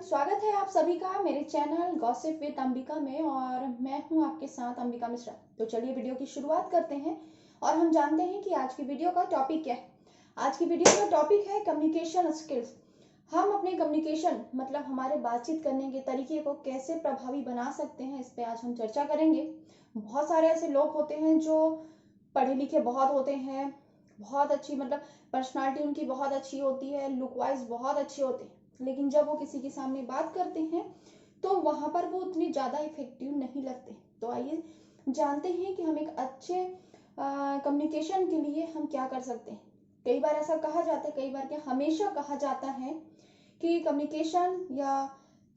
स्वागत है आप सभी का मेरे चैनल गॉसिप विद अंबिका में। और मैं हूं आपके साथ अंबिका मिश्रा। तो चलिए वीडियो की शुरुआत करते हैं और हम जानते हैं कि आज की वीडियो का टॉपिक क्या है। आज की वीडियो का टॉपिक है कम्युनिकेशन स्किल्स। हम अपने कम्युनिकेशन मतलब हमारे बातचीत करने के तरीके को कैसे प्रभावी बना सकते हैं, इस पे आज हम चर्चा करेंगे। बहुत सारे ऐसे लोग होते हैं जो पढ़े लिखे बहुत होते हैं, बहुत अच्छी मतलब पर्सनालिटी उनकी बहुत अच्छी होती है, लुक वाइज बहुत अच्छे होते हैं, लेकिन जब वो किसी के सामने बात करते हैं तो वहां पर वो उतने ज्यादा इफेक्टिव नहीं लगते। तो आइए जानते हैं कि हम एक अच्छे कम्युनिकेशन के लिए हम क्या कर सकते हैं। कई बार ऐसा कहा जाता है, कई बार क्या हमेशा कहा जाता है कि कम्युनिकेशन या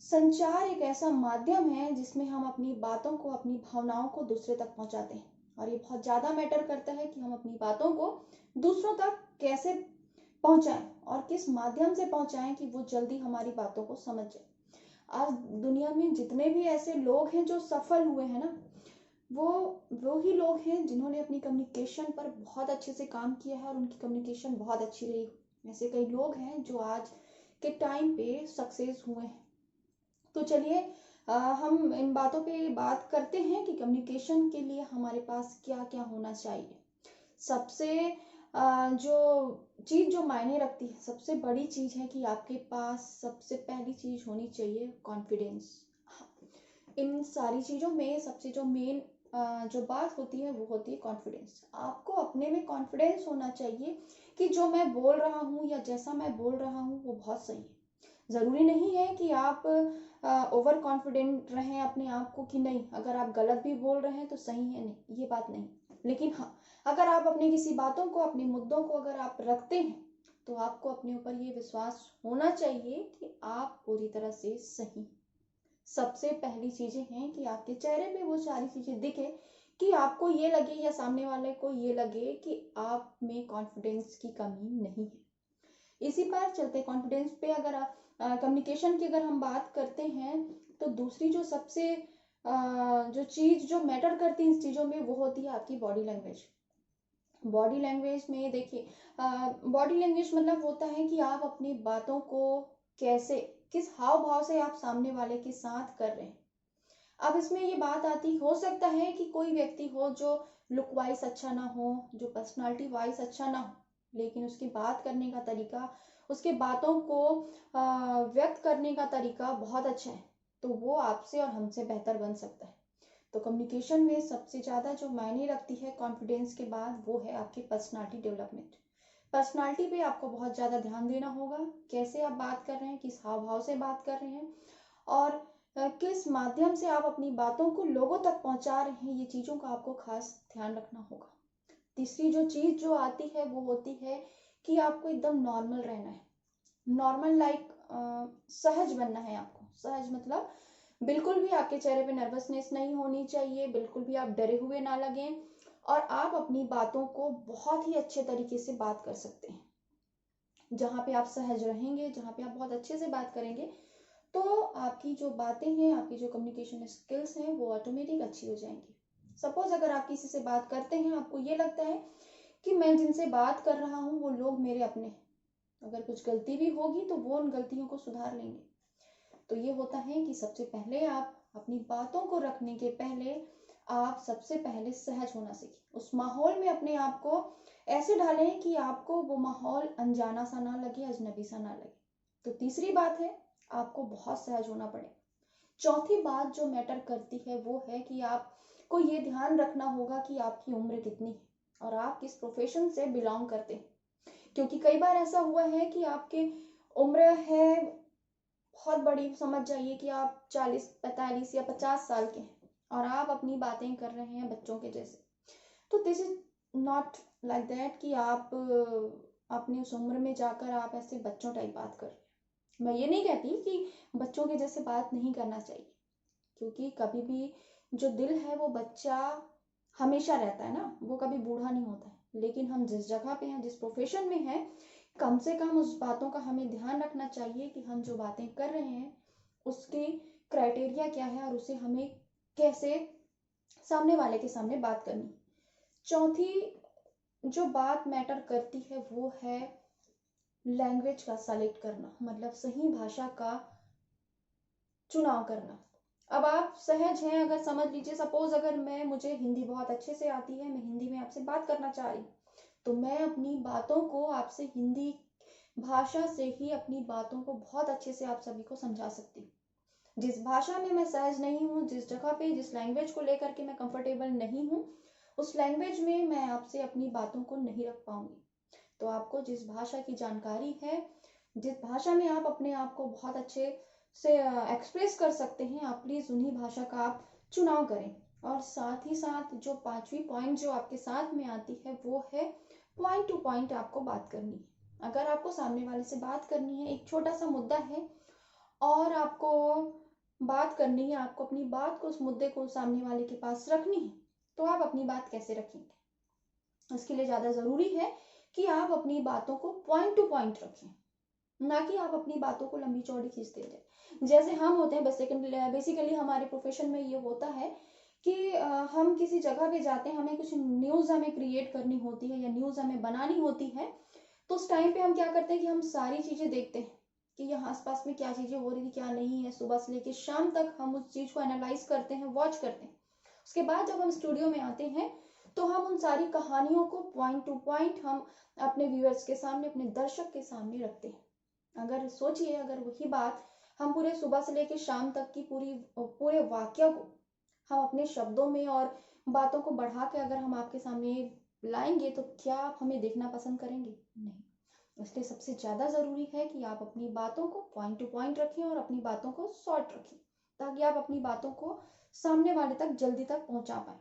संचार एक ऐसा माध्यम है जिसमें हम अपनी बातों को, अपनी भावनाओं को दूसरे तक पहुंचाते हैं। और ये बहुत ज्यादा मैटर करता है कि हम अपनी बातों को दूसरों तक कैसे पहुंचाएं और किस माध्यम से पहुंचाएं कि वो जल्दी हमारी बातों को समझ जाए। आज दुनिया में जितने भी ऐसे लोग हैं जो सफल हुए हैं ना, वो ही लोग हैं जिन्होंने अपनी कम्युनिकेशन पर बहुत अच्छे से काम किया है और उनकी कम्युनिकेशन बहुत अच्छी रही। ऐसे कई लोग हैं जो आज के टाइम पे सक्सेस हुए हैं। तो चलिए हम इन बातों पे बात करते हैं कि कम्युनिकेशन के लिए हमारे पास क्या क्या होना चाहिए। सबसे जो चीज जो मायने रखती है, सबसे बड़ी चीज है कि आपके पास सबसे पहली चीज होनी चाहिए कॉन्फिडेंस। इन सारी चीजों में सबसे जो मेन जो बात होती है वो होती है कॉन्फिडेंस। आपको अपने में कॉन्फिडेंस होना चाहिए कि जो मैं बोल रहा हूँ या जैसा मैं बोल रहा हूँ वो बहुत सही है। जरूरी नहीं है कि आप ओवर कॉन्फिडेंट रहें अपने आप को कि नहीं, अगर आप गलत भी बोल रहे हैं तो सही है, नहीं ये बात नहीं। लेकिन हाँ, अगर आप अपनी किसी बातों को, अपने मुद्दों को अगर आप रखते हैं तो आपको अपने ऊपर ये विश्वास होना चाहिए कि आप पूरी तरह से सही। सबसे पहली चीजें हैं कि आपके चेहरे पे वो सारी चीजें दिखे, कि आपको ये लगे या सामने वाले को ये लगे कि आप में कॉन्फिडेंस की कमी नहीं है। इसी पर चलते कॉन्फिडेंस पे अगर आप कम्युनिकेशन की अगर हम बात करते हैं तो दूसरी जो सबसे जो चीज जो मैटर करती है इस चीजों में वो होती है आपकी बॉडी लैंग्वेज। बॉडी लैंग्वेज में देखिए, बॉडी लैंग्वेज मतलब होता है कि आप अपनी बातों को कैसे, किस हाव भाव से आप सामने वाले के साथ कर रहे हैं। अब इसमें ये बात आती, हो सकता है कि कोई व्यक्ति हो जो लुक वाइज अच्छा ना हो, जो पर्सनालिटी वाइज अच्छा ना हो, लेकिन उसकी बात करने का तरीका, उसके बातों को व्यक्त करने का तरीका बहुत अच्छा है, तो वो आपसे और हमसे बेहतर बन सकता है। तो कम्युनिकेशन में सबसे ज्यादा जो मायने रखती है कॉन्फिडेंस के बाद वो है आपकी पर्सनालिटी डेवलपमेंट। पर्सनालिटी पे आपको बहुत ज्यादा ध्यान देना होगा, कैसे आप बात कर रहे हैं, किस हाव भाव से बात कर रहे हैं और किस माध्यम से आप अपनी बातों को लोगों तक पहुंचा रहे हैं, ये चीजों का आपको खास ध्यान रखना होगा। तीसरी जो चीज जो आती है वो होती है कि आपको एकदम नॉर्मल रहना है। नॉर्मल लाइक सहज बनना है आपको। सहज मतलब बिल्कुल भी आपके चेहरे पे नर्वसनेस नहीं होनी चाहिए, बिल्कुल भी आप डरे हुए ना लगें और आप अपनी बातों को बहुत ही अच्छे तरीके से बात कर सकते हैं। जहाँ पे आप सहज रहेंगे, जहाँ पे आप बहुत अच्छे से बात करेंगे तो आपकी जो बातें हैं, आपकी जो कम्युनिकेशन स्किल्स हैं वो ऑटोमेटिक अच्छी हो जाएंगी। सपोज अगर आप किसी से बात करते हैं, आपको ये लगता है कि मैं जिनसे बात कर रहा हूँ वो लोग मेरे अपने हैं, अगर कुछ गलती भी होगी तो वो उन गलतियों को सुधार लेंगे। तो ये होता है कि सबसे पहले आप अपनी बातों को रखने के पहले आप सबसे पहले सहज होना सीखें। उस माहौल में अपने आप को ऐसे डालें कि आपको वो माहौल अनजाना सा ना लगे, अजनबी सा ना लगे। तो तीसरी बात है, आपको बहुत सहज होना पड़े। चौथी बात जो मैटर करती है वो है कि आपको ये ध्यान रखना होगा कि आपकी उम्र कितनी है और आप किस प्रोफेशन से बिलोंग करते हैं। क्योंकि कई बार ऐसा हुआ है कि आपकी उम्र है बहुत बड़ी, समझ जाइए कि आप 40, 45 या 50 साल के हैं और आप अपनी बातें कर रहे हैं बच्चों के जैसे। तो this is not like that कि आप अपनी उस उम्र में जाकर आप ऐसे बच्चों टाइप बात कर रहे हैं। मैं ये नहीं कहती कि बच्चों के जैसे बात नहीं करना चाहिए, क्योंकि कभी भी जो दिल है वो बच्चा हमेशा रहता है ना, वो कभी बूढ़ा नहीं होता है। लेकिन हम जिस जगह पे हैं, जिस प्रोफेशन में हैं, कम से कम उस बातों का हमें ध्यान रखना चाहिए कि हम जो बातें कर रहे हैं उसके क्राइटेरिया क्या है और उसे हमें कैसे सामने वाले के सामने बात करनी। चौथी जो बात मैटर करती है वो है लैंग्वेज का सेलेक्ट करना, मतलब सही भाषा का चुनाव करना। अब आप सहज हैं, अगर समझ लीजिए सपोज अगर मुझे हिंदी बहुत अच्छे से आती है, मैं हिंदी में आपसे बात करना चाह रही, तो मैं अपनी बातों को आपसे हिंदी भाषा से ही अपनी बातों को बहुत अच्छे से आप सभी को समझा सकती हूँ। जिस भाषा में मैं सहज नहीं हूँ, जिस जगह पे, जिस लैंग्वेज को लेकर के मैं कंफर्टेबल नहीं हूँ, उस लैंग्वेज में मैं आपसे अपनी बातों को नहीं रख पाऊंगी। तो आपको जिस भाषा की जानकारी है, जिस भाषा में आप अपने आप को बहुत अच्छे से एक्सप्रेस कर सकते हैं, आप प्लीज उन्हीं भाषा का आप चुनाव करें। और साथ ही साथ जो पांचवी पॉइंट जो आपके साथ में आती है वो है पॉइंट टू पॉइंट आपको बात करनी है। अगर आपको सामने वाले से बात करनी है, एक छोटा सा मुद्दा है और आपको बात करनी है, आपको अपनी बात को, उस मुद्दे को सामने वाले के पास रखनी है, तो आप अपनी बात कैसे रखेंगे? इसके लिए ज्यादा जरूरी है कि आप अपनी बातों को पॉइंट टू पॉइंट रखें, ना कि आप अपनी बातों को लंबी चौड़ी खींचते जाए। जैसे हम होते हैं, बेसिकली हमारे प्रोफेशन में ये होता है कि हम किसी जगह पे जाते हैं, हमें कुछ न्यूज हमें क्रिएट करनी होती है या न्यूज हमें बनानी होती है, तो उस टाइम पे हम क्या करते हैं कि हम सारी चीजें देखते हैं कि यहाँ आसपास में क्या चीजें हो रही थी, क्या नहीं है। सुबह से लेकर शाम तक हम उस चीज को एनालाइज करते हैं, वॉच करते हैं। उसके बाद जब हम स्टूडियो में आते हैं तो हम उन सारी कहानियों को पॉइंट टू पॉइंट हम अपने व्यूअर्स के सामने, अपने दर्शक के सामने रखते हैं। अगर सोचिए, अगर वही बात हम पूरे सुबह से लेकर शाम तक की पूरे वाक्य को हम अपने शब्दों में और बातों को बढ़ा के अगर हम आपके सामने लाएंगे, तो क्या आप हमें देखना पसंद करेंगे? नहीं। इसलिए सबसे ज्यादा जरूरी है कि आप अपनी बातों को पॉइंट टू पॉइंट रखें और अपनी बातों को शॉर्ट रखें, ताकि आप अपनी बातों को सामने वाले तक जल्दी तक पहुंचा पाए।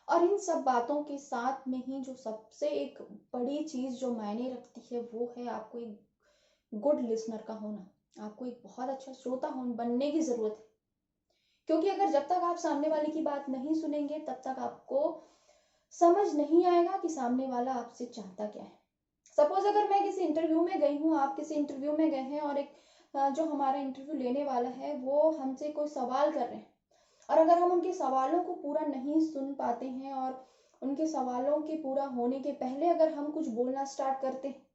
और इन सब बातों के साथ में ही जो सबसे एक बड़ी चीज जो मायने रखती है वो है आपको एक गुड लिसनर का होना। आपको एक बहुत अच्छा श्रोता बनने की जरूरत है, क्योंकि अगर जब तक आप सामने वाले की बात नहीं सुनेंगे तब तक आपको समझ नहीं आएगा कि सामने वाला आपसे चाहता क्या है। सपोज अगर मैं किसी इंटरव्यू में गई हूँ, आप किसी इंटरव्यू में गए हैं और एक जो हमारा इंटरव्यू लेने वाला है वो हमसे कोई सवाल कर रहे हैं, और अगर हम उनके सवालों को पूरा नहीं सुन पाते हैं और उनके सवालों के पूरा होने के पहले अगर हम कुछ बोलना स्टार्ट करते हैं,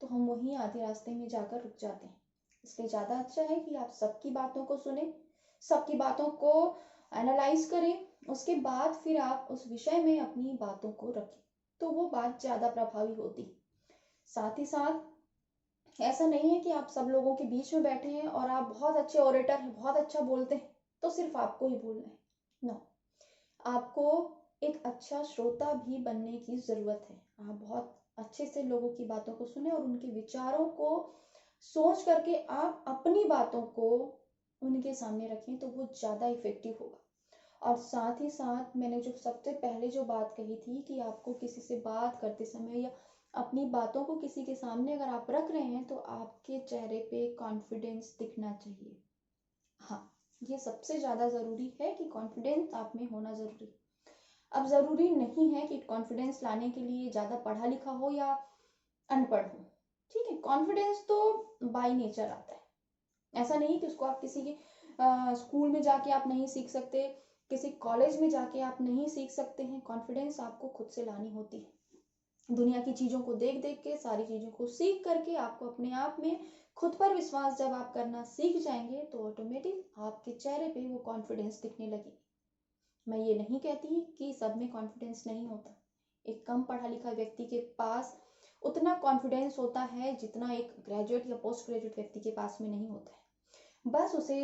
तो हम वहीं आधे रास्ते में जाकर रुक जाते हैं। इसलिए ज्यादा अच्छा है कि आप सबकी बातों को सुने, सबकी बातों को एनालाइज करें, उसके बाद फिर आप उस विषय में अपनी बातों को रखें, तो वो बात ज्यादा प्रभावी होती। साथ ही साथ ऐसा नहीं है कि आप सब लोगों के बीच में बैठे हैं और आप बहुत अच्छे ओरेटर हैं, बहुत अच्छा बोलते हैं, तो सिर्फ आपको ही बोलना है। नो, आपको एक अच्छा श्रोता भी बनने की जरूरत है। आप बहुत अच्छे से लोगों की बातों को सुने और उनके विचारों को सोच करके आप अपनी बातों को उनके सामने रखें, तो वो ज्यादा इफेक्टिव होगा। और साथ ही साथ मैंने जो सबसे पहले जो बात कही थी कि आपको किसी से बात करते समय या अपनी बातों को किसी के सामने अगर आप रख रहे हैं, तो आपके चेहरे पे कॉन्फिडेंस दिखना चाहिए। हाँ, ये सबसे ज्यादा जरूरी है कि कॉन्फिडेंस आप में होना जरूरी है। अब जरूरी नहीं है कि कॉन्फिडेंस लाने के लिए ज्यादा पढ़ा लिखा हो या अनपढ़ हो, ठीक है। कॉन्फिडेंस तो बाय नेचर आता है। ऐसा नहीं कि उसको आप किसी के स्कूल में जाके आप नहीं सीख सकते, किसी कॉलेज में जाके आप नहीं सीख सकते हैं। कॉन्फिडेंस आपको खुद से लानी होती है। दुनिया की चीजों को देख देख के, सारी चीजों को सीख करके आपको अपने आप में खुद पर विश्वास जब आप करना सीख जाएंगे, तो ऑटोमेटिक आपके चेहरे पे वो कॉन्फिडेंस दिखने लगेगी। मैं ये नहीं कहती कि सब में कॉन्फिडेंस नहीं होता। एक कम पढ़ा लिखा व्यक्ति के पास उतना कॉन्फिडेंस होता है जितना एक ग्रेजुएट या पोस्ट ग्रेजुएट व्यक्ति के पास में नहीं होता है। बस उसे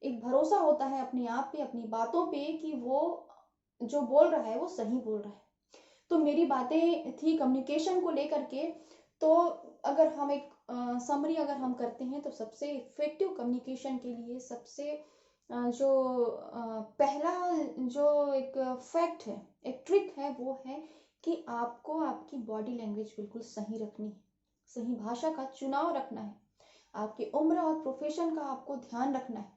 एक भरोसा होता है अपने आप पे, अपनी बातों पे, कि वो जो बोल रहा है वो सही बोल रहा है। तो मेरी बातें थी कम्युनिकेशन को लेकर के। तो अगर हम एक समरी अगर हम करते हैं, तो सबसे इफेक्टिव कम्युनिकेशन के लिए सबसे जो पहला जो एक फैक्ट है, एक ट्रिक है, वो है कि आपको आपकी बॉडी लैंग्वेज बिल्कुल सही रखनी है, सही भाषा का चुनाव रखना है, आपकी उम्र और प्रोफेशन का आपको ध्यान रखना है।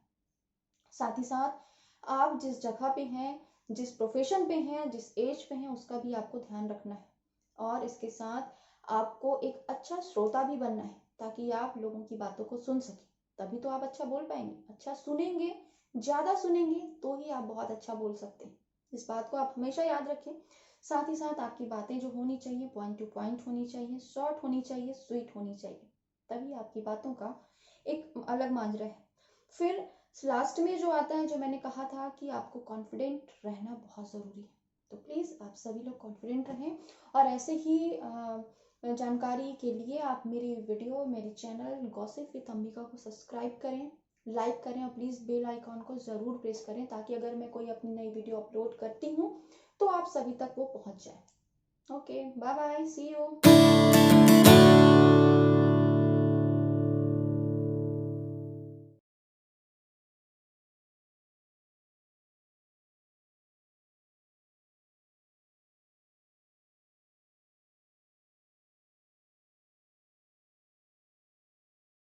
साथ ही साथ आप जिस जगह पे हैं, जिस प्रोफेशन पे हैं, जिस एज पे हैं, उसका भी आपको ध्यान रखना है। और इसके साथ आपको एक अच्छा श्रोता भी बनना है, ताकि आप लोगों की बातों को सुन सकें। तभी तो आप अच्छा बोल पाएंगे। अच्छा सुनेंगे, ज्यादा सुनेंगे, तो ही आप बहुत अच्छा बोल सकते हैं। इस बात को आप हमेशा याद रखें। साथ ही साथ आपकी बातें जो होनी चाहिए, पॉइंट टू पॉइंट होनी चाहिए, शॉर्ट होनी चाहिए, स्वीट होनी चाहिए, तभी आपकी बातों का एक अलग माजरा है। फिर लास्ट में जो आता है, जो मैंने कहा था कि आपको कॉन्फिडेंट रहना बहुत ज़रूरी है, तो प्लीज़ आप सभी लोग कॉन्फिडेंट रहें। और ऐसे ही जानकारी के लिए आप मेरी वीडियो, मेरे चैनल गॉसिप विद अंबिका को सब्सक्राइब करें, लाइक करें और प्लीज़ बेल आइकॉन को ज़रूर प्रेस करें, ताकि अगर मैं कोई अपनी नई वीडियो अपलोड करती हूँ तो आप सभी तक वो पहुँच जाए। Okay, bye bye, see you.